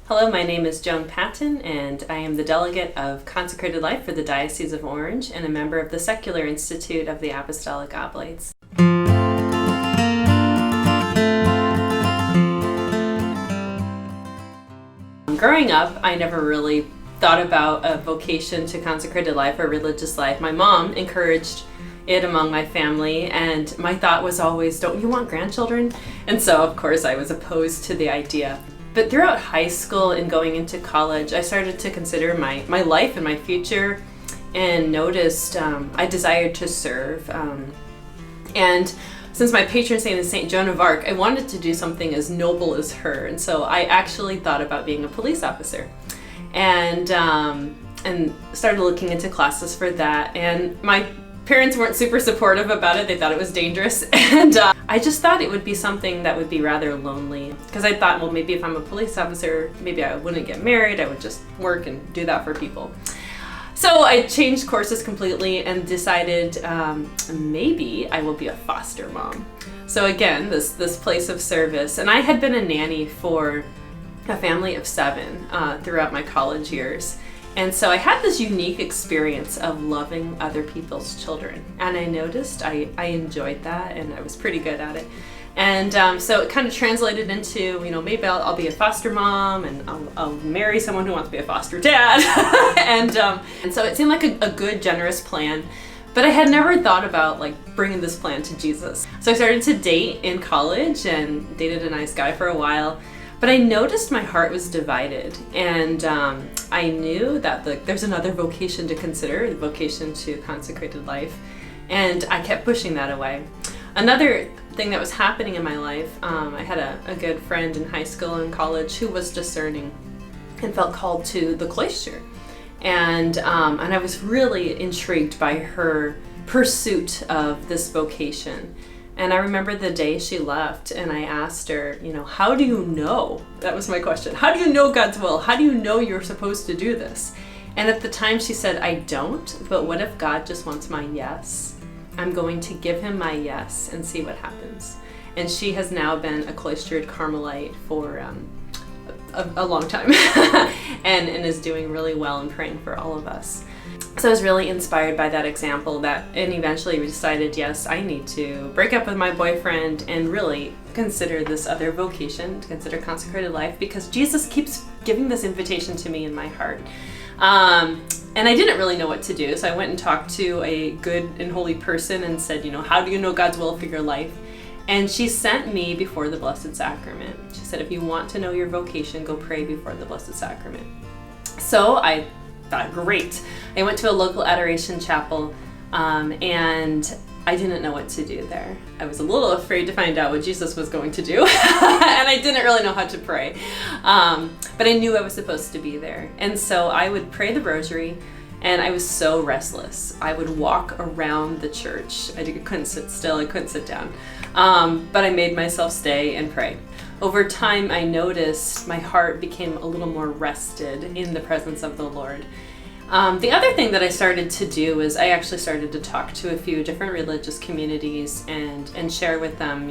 Hello, my name is Joan and I am the delegate of Consecrated Life for the Diocese of Orange and a member of the Secular Institute of the Apostolic Oblates. Growing up, I never really thought about a vocation to consecrated life or religious life. My mom encouraged it among my family, and my thought was always, don't you want grandchildren? And so, of course, I was opposed to the idea. But throughout high school and going into college, I started to consider my life and my future and noticed I desired to serve. And since my patron saint is Saint Joan of Arc, I wanted to do something as noble as her. And so I actually thought about being a police officer and started looking into classes for that. And my parents weren't super supportive about it. They thought it was dangerous. And I just thought it would be something that would be rather lonely. Because I thought, well, maybe if I'm a police officer, maybe I wouldn't get married. I would just work and do that for people. So I changed courses completely and decided maybe I will be a foster mom. So again, this place of service. And I had been a nanny for a family of 7 throughout my college years. And so I had this unique experience of loving other people's children. And I noticed I enjoyed that, and I was pretty good at it. And so it kind of translated into, maybe I'll be a foster mom, and I'll marry someone who wants to be a foster dad. and so it seemed like a good, generous plan. But I had never thought about bringing this plan to Jesus. So I started to date in college and dated a nice guy for a while. But I noticed my heart was divided, and I knew that there's another vocation to consider, the vocation to consecrated life, and I kept pushing that away. Another thing that was happening in my life, I had a good friend in high school and college who was discerning and felt called to the cloister, and I was really intrigued by her pursuit of this vocation. And I remember the day she left, and I asked her, how do you know? That was my question. How do you know God's will? How do you know you're supposed to do this? And at the time she said, I don't, but what if God just wants my yes? I'm going to give him my yes and see what happens. And she has now been a cloistered Carmelite for a long time and is doing really well and praying for all of us. So I was really inspired by that example and eventually we decided, yes, I need to break up with my boyfriend and really consider this other vocation, to consider consecrated life, because Jesus keeps giving this invitation to me in my heart. And I didn't really know what to do, so I went and talked to a good and holy person and said, how do you know God's will for your life? And she sent me before the Blessed Sacrament. She said, if you want to know your vocation, go pray before the Blessed Sacrament. So I thought, great. I went to a local adoration chapel, and I didn't know what to do there. I was a little afraid to find out what Jesus was going to do, and I didn't really know how to pray. But I knew I was supposed to be there. And so I would pray the rosary, and I was so restless. I would walk around the church. I couldn't sit still, I couldn't sit down. But I made myself stay and pray. Over time, I noticed my heart became a little more rested in the presence of the Lord. The other thing that I started to do is I actually started to talk to a few different religious communities and share with them,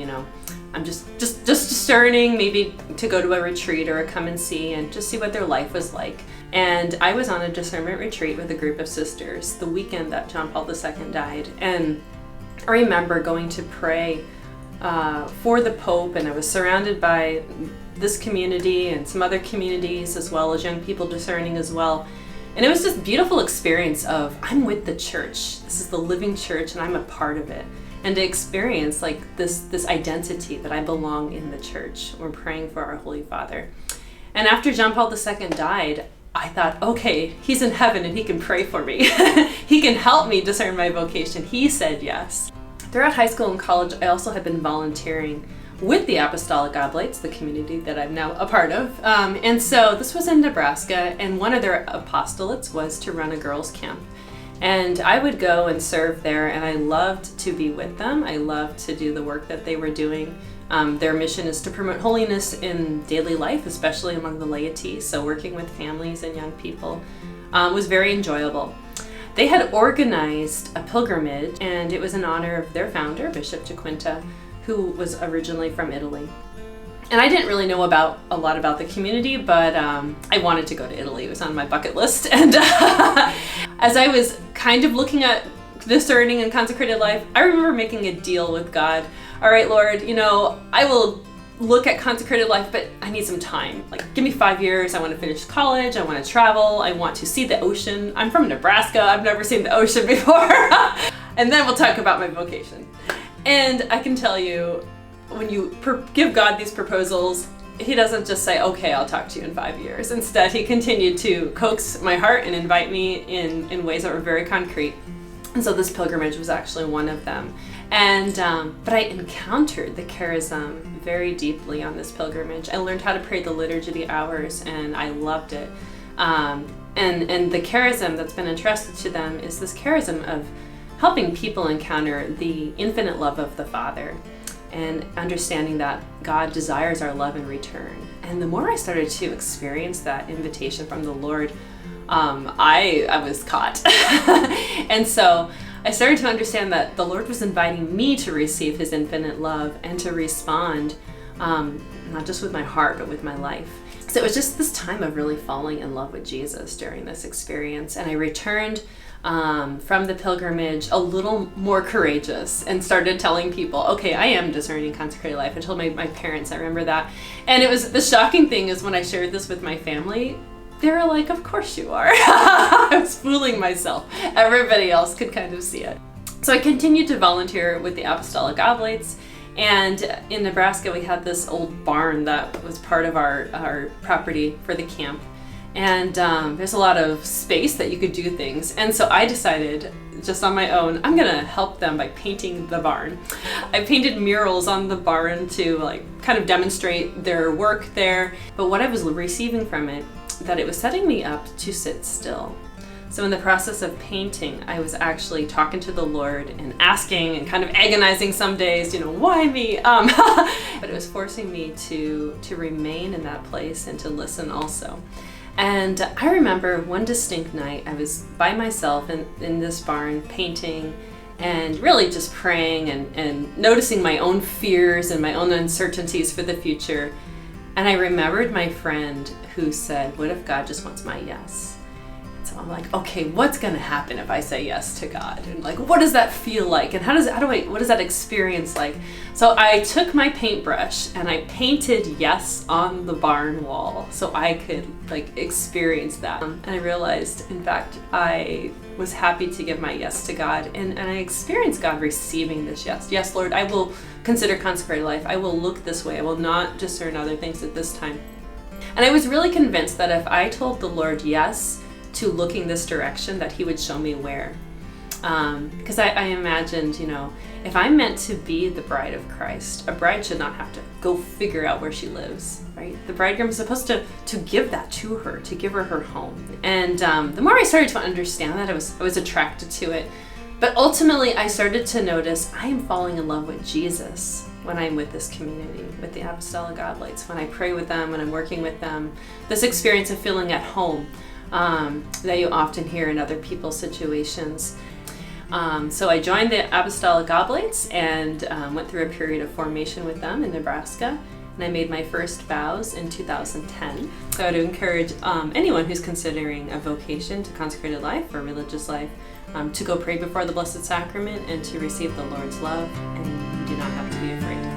I'm just discerning, maybe to go to a retreat or a come and see and just see what their life was like. And I was on a discernment retreat with a group of sisters the weekend that John Paul II died. And I remember going to pray for the Pope, and I was surrounded by this community and some other communities as well as young people discerning as well. And it was this beautiful experience of, I'm with the church. This is the living church and I'm a part of it. And to experience this identity that I belong in the church. We're praying for our Holy Father. And after John Paul II died, I thought, okay, he's in heaven and he can pray for me. He can help me discern my vocation. He said yes. Throughout high school and college, I also had been volunteering with the Apostolic Oblates, the community that I'm now a part of. And so this was in Nebraska, and one of their apostolates was to run a girls' camp. And I would go and serve there, and I loved to be with them. I loved to do the work that they were doing. Their mission is to promote holiness in daily life, especially among the laity. So working with families and young people was very enjoyable. They had organized a pilgrimage, and it was in honor of their founder, Bishop Jaquinta, who was originally from Italy. And I didn't really know a lot about the community, but I wanted to go to Italy. It was on my bucket list. And as I was kind of looking at discerning and consecrated life, I remember making a deal with God. All right, Lord, I will look at consecrated life, but I need some time. Like, give me 5 years. I want to finish college. I want to travel. I want to see the ocean. I'm from Nebraska. I've never seen the ocean before. And then we'll talk about my vocation. And I can tell you, when you give God these proposals, he doesn't just say, okay, I'll talk to you in 5 years. Instead, he continued to coax my heart and invite me in ways that were very concrete. And so this pilgrimage was actually one of them. And but I encountered the charism very deeply on this pilgrimage. I learned how to pray the Liturgy of the Hours, and I loved it. And the charism that's been entrusted to them is this charism of helping people encounter the infinite love of the Father, and understanding that God desires our love in return. And the more I started to experience that invitation from the Lord, I was caught. And so I started to understand that the Lord was inviting me to receive his infinite love and to respond, not just with my heart, but with my life. So it was just this time of really falling in love with Jesus during this experience. And I returned from the pilgrimage a little more courageous and started telling people, okay, I am discerning consecrated life. I told my parents, I remember that. And it was, the shocking thing is when I shared this with my family, they were like, of course you are. I was fooling myself. Everybody else could kind of see it. So I continued to volunteer with the Apostolic Oblates. And in Nebraska, we had this old barn that was part of our property for the camp. And there's a lot of space that you could do things. And so I decided, just on my own, I'm gonna help them by painting the barn. I painted murals on the barn to kind of demonstrate their work there. But what I was receiving from it, that it was setting me up to sit still. So in the process of painting, I was actually talking to the Lord and asking and kind of agonizing some days, why me? But it was forcing me to remain in that place and to listen also. And I remember one distinct night, I was by myself in this barn painting and really just praying and noticing my own fears and my own uncertainties for the future. And I remembered my friend who said, what if God just wants my yes? So I'm like, okay, what's gonna happen if I say yes to God? And what does that feel like? And what is that experience like? So I took my paintbrush and I painted yes on the barn wall so I could experience that. And I realized, in fact, I was happy to give my yes to God, and I experienced God receiving this yes. Yes, Lord, I will consider consecrated life. I will look this way. I will not discern other things at this time. And I was really convinced that if I told the Lord yes to looking this direction, that he would show me where. Because I imagined, if I'm meant to be the bride of Christ, a bride should not have to go figure out where she lives, right? The bridegroom is supposed to give that to her, to give her her home. And the more I started to understand that, I was attracted to it. But ultimately, I started to notice I am falling in love with Jesus when I'm with this community, with the Apostolic Oblates, when I pray with them, when I'm working with them. This experience of feeling at home that you often hear in other people's situations. So I joined the Apostolic Oblates and went through a period of formation with them in Nebraska. And I made my first vows in 2010. So I would encourage anyone who's considering a vocation to consecrated life or religious life to go pray before the Blessed Sacrament and to receive the Lord's love. And you do not have to be afraid.